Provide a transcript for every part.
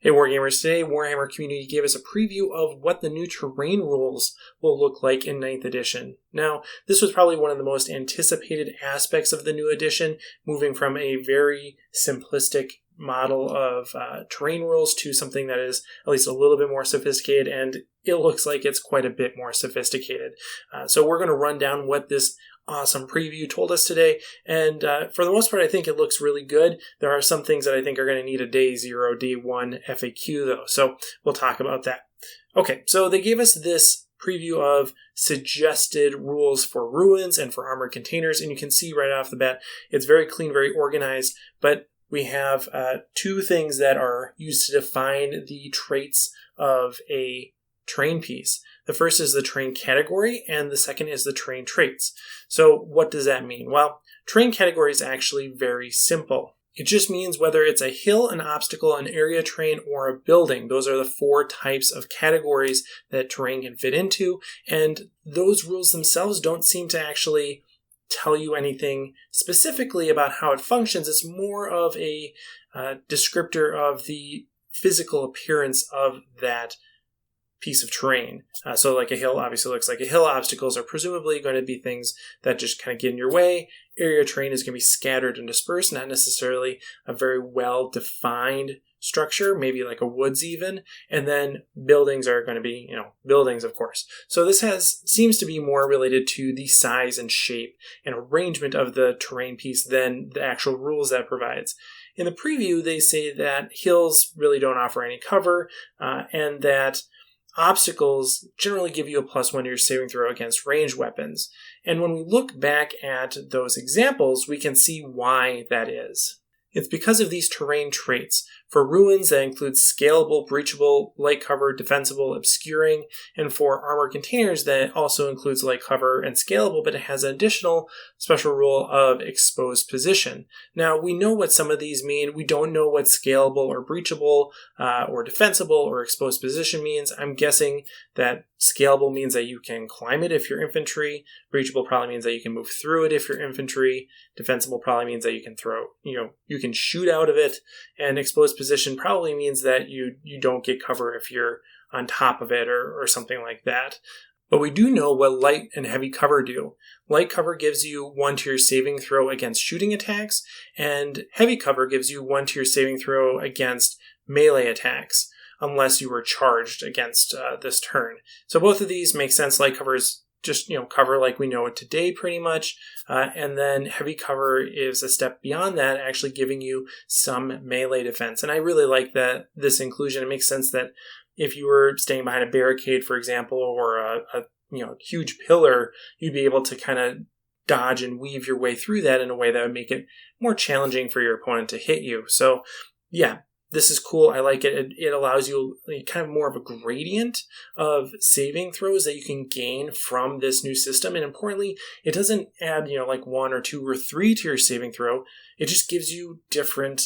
Hey Wargamers, today Warhammer community gave us a preview of what the new terrain rules will look like in 9th edition. Now, this was probably one of the most anticipated aspects of the new edition, moving from a very simplistic model of terrain rules to something that is at least a little bit more sophisticated, and it looks like it's quite a bit more sophisticated. So we're going to run down what this awesome preview told us today, and for the most part I think it looks really good. There are some things that I think are going to need a day 0, day 1 FAQ though, so we'll talk about that. Okay, so they gave us this preview of suggested rules for ruins and for armored containers, and you can see right off the bat it's very clean, very organized, but we have two things that are used to define the traits of a terrain piece. The first is the terrain category, and the second is the terrain traits. So what does that mean? Well, terrain category is actually very simple. It just means whether it's a hill, an obstacle, an area terrain, or a building. Those are the 4 types of categories that terrain can fit into, and those rules themselves don't seem to actually tell you anything specifically about how it functions. It's more of a descriptor of the physical appearance of that piece of terrain. So like a hill obviously looks like a hill. Obstacles are presumably going to be things that just kind of get in your way. Area terrain is going to be scattered and dispersed, not necessarily a very well-defined structure, maybe like a woods even. And then buildings are going to be, buildings, of course. So this seems to be more related to the size and shape and arrangement of the terrain piece than the actual rules that it provides. In the preview, they say that hills really don't offer any cover, and that obstacles generally give you a +1 to your saving throw against ranged weapons. And when we look back at those examples, we can see why that is. It's because of these terrain traits. For ruins, that includes scalable, breachable, light cover, defensible, obscuring, and for armored containers, that also includes light cover and scalable, but it has an additional special rule of exposed position. Now, we know what some of these mean. We don't know what scalable or breachable or defensible or exposed position means. I'm guessing that scalable means that you can climb it if you're infantry. Breachable probably means that you can move through it if you're infantry. Defensible probably means that you can you can shoot out of it. And exposed position probably means that you don't get cover if you're on top of it or something like that. But we do know what light and heavy cover do. Light cover gives you 1 to your saving throw against shooting attacks, and heavy cover gives you 1 to your saving throw against melee attacks, unless you were charged against this turn. So both of these make sense. Light cover is just, cover like we know it today pretty much. And then heavy cover is a step beyond that, actually giving you some melee defense. And I really like this inclusion. It makes sense that if you were staying behind a barricade, for example, or a huge pillar, you'd be able to kind of dodge and weave your way through that in a way that would make it more challenging for your opponent to hit you. So yeah, this is cool. I like it. It allows you kind of more of a gradient of saving throws that you can gain from this new system. And importantly, it doesn't add, like 1 or 2 or 3 to your saving throw. It just gives you different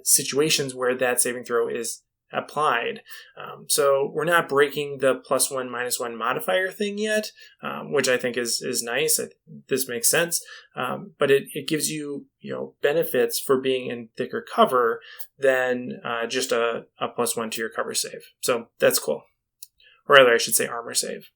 situations where that saving throw is applied. So we're not breaking the +1, -1 modifier thing yet, which I think is nice. This makes sense. But it gives you, benefits for being in thicker cover than just a +1 to your cover save. So that's cool. Or rather, I should say armor save.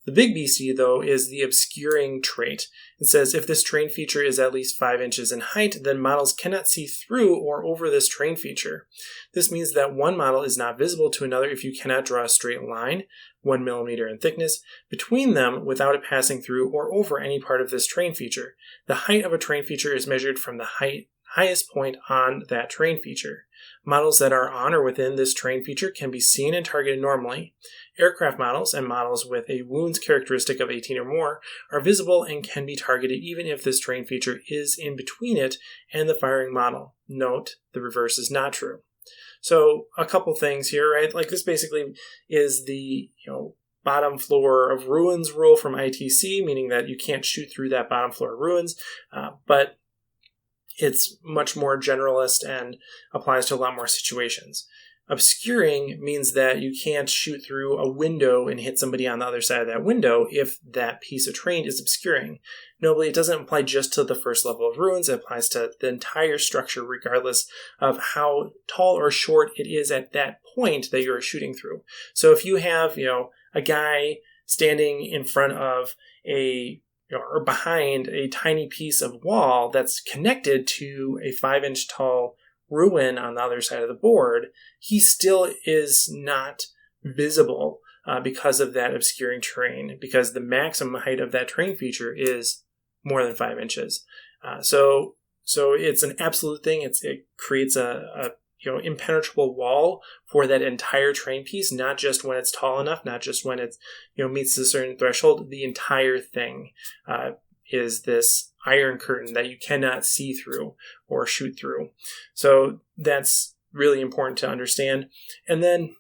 The big beastie, though, is the obscuring trait. It says, if this terrain feature is at least 5 inches in height, then models cannot see through or over this terrain feature. This means that one model is not visible to another if you cannot draw a straight line, 1 millimeter in thickness, between them without it passing through or over any part of this terrain feature. The height of a terrain feature is measured from the highest point on that terrain feature. Models that are on or within this terrain feature can be seen and targeted normally. Aircraft models and models with a wounds characteristic of 18 or more are visible and can be targeted even if this terrain feature is in between it and the firing model. Note, the reverse is not true. So a couple things here, right? Like this basically is the, bottom floor of ruins rule from ITC, meaning that you can't shoot through that bottom floor of ruins, but it's much more generalist and applies to a lot more situations. obscuring means that you can't shoot through a window and hit somebody on the other side of that window if that piece of terrain is obscuring. Notably, it doesn't apply just to the first level of ruins. It applies to the entire structure, regardless of how tall or short it is at that point that you're shooting through. So if you have, a guy standing in front of or behind a tiny piece of wall that's connected to a 5-inch tall ruin on the other side of the board, he still is not visible because of that obscuring terrain, because the maximum height of that terrain feature is more than 5 inches. So it's an absolute thing. It creates a impenetrable wall for that entire terrain piece, not just when it's tall enough, not just when it meets a certain threshold. The entire thing is this iron curtain that you cannot see through or shoot through. So that's really important to understand. And then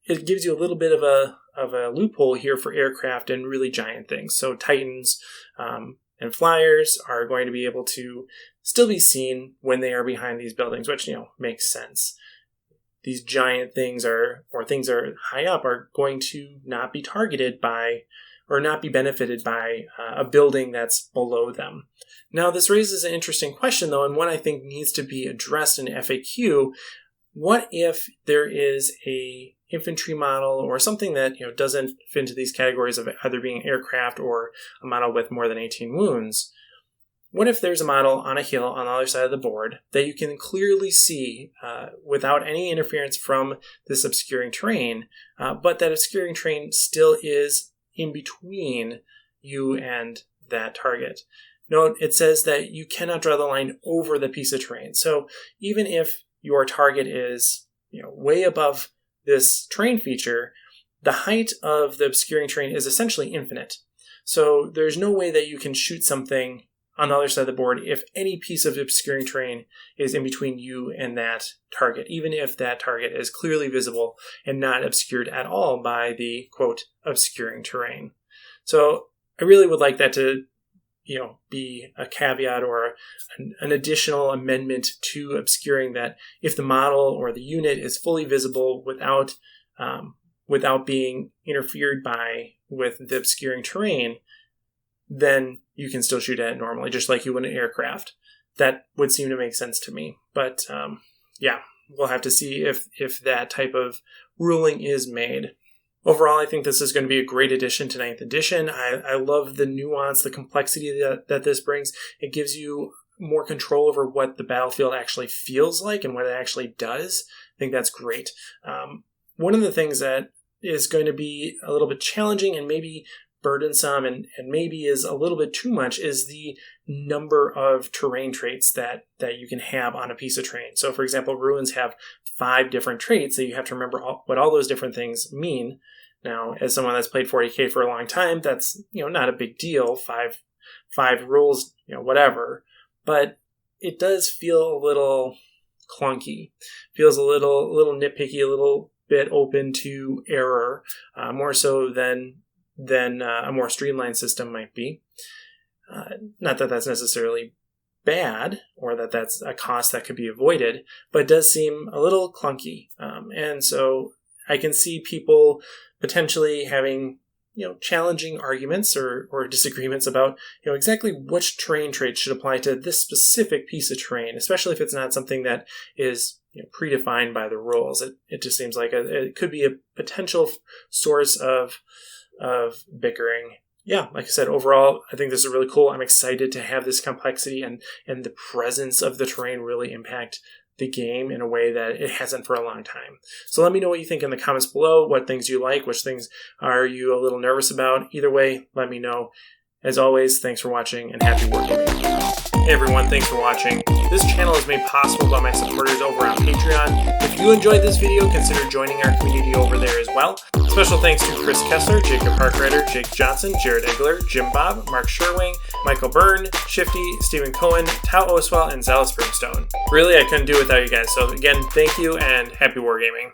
it gives you a little bit of a loophole here for aircraft and really giant things. So Titans and flyers are going to be able to still be seen when they are behind these buildings, which makes sense. These giant things things are high up are going to not be targeted by or not be benefited by a building that's below them. Now, this raises an interesting question, though, and one I think needs to be addressed in FAQ. What if there is a infantry model or something that doesn't fit into these categories of either being aircraft or a model with more than 18 wounds? What if there's a model on a hill on the other side of the board that you can clearly see without any interference from this obscuring terrain, but that obscuring terrain still is in between you and that target? Note, it says that you cannot draw the line over the piece of terrain. So even if your target is way above this terrain feature, the height of the obscuring terrain is essentially infinite. So there's no way that you can shoot something on the other side of the board if any piece of obscuring terrain is in between you and that target, even if that target is clearly visible and not obscured at all by the, quote, obscuring terrain. So I really would like that to be a caveat or an additional amendment to obscuring, that if the model or the unit is fully visible without being interfered by with the obscuring terrain, then you can still shoot at it normally, just like you would an aircraft. That would seem to make sense to me. But we'll have to see if that type of ruling is made. Overall, I think this is going to be a great addition to 9th edition. I love the nuance, the complexity that this brings. It gives you more control over what the battlefield actually feels like and what it actually does. I think that's great. One of the things that is going to be a little bit challenging and maybe burdensome and maybe is a little bit too much is the number of terrain traits that you can have on a piece of terrain. So, for example, ruins have 5 different traits, so you have to remember what all those different things mean. Now, as someone that's played 40k for a long time, that's not a big deal. Five rules, whatever. But it does feel a little clunky. Feels a little nitpicky, a little bit open to error, more so than a more streamlined system might be. Not that that's necessarily bad or that that's a cost that could be avoided, but it does seem a little clunky. And so I can see people potentially having challenging arguments or disagreements about exactly which terrain traits should apply to this specific piece of terrain, especially if it's not something that is predefined by the rules. It just seems like it could be a potential source of bickering. Yeah, like I said, overall, I think this is really cool. I'm excited to have this complexity and the presence of the terrain really impact the game in a way that it hasn't for a long time. So let me know what you think in the comments below. What things you like, which things are you a little nervous about? Either way, let me know. As always, thanks for watching and happy wargaming. Hey everyone, thanks for watching. This channel is made possible by my supporters over on Patreon. If you enjoyed this video, consider joining our community over there as well. Special thanks to Chris Kessler, Jacob Harkrider, Jake Johnson, Jared Egler, Jim Bob, Mark Sherwing, Michael Byrne, Shifty, Stephen Cohen, Tao Oswell, and Zealous Brimstone. Really, I couldn't do it without you guys. So again, thank you and happy wargaming.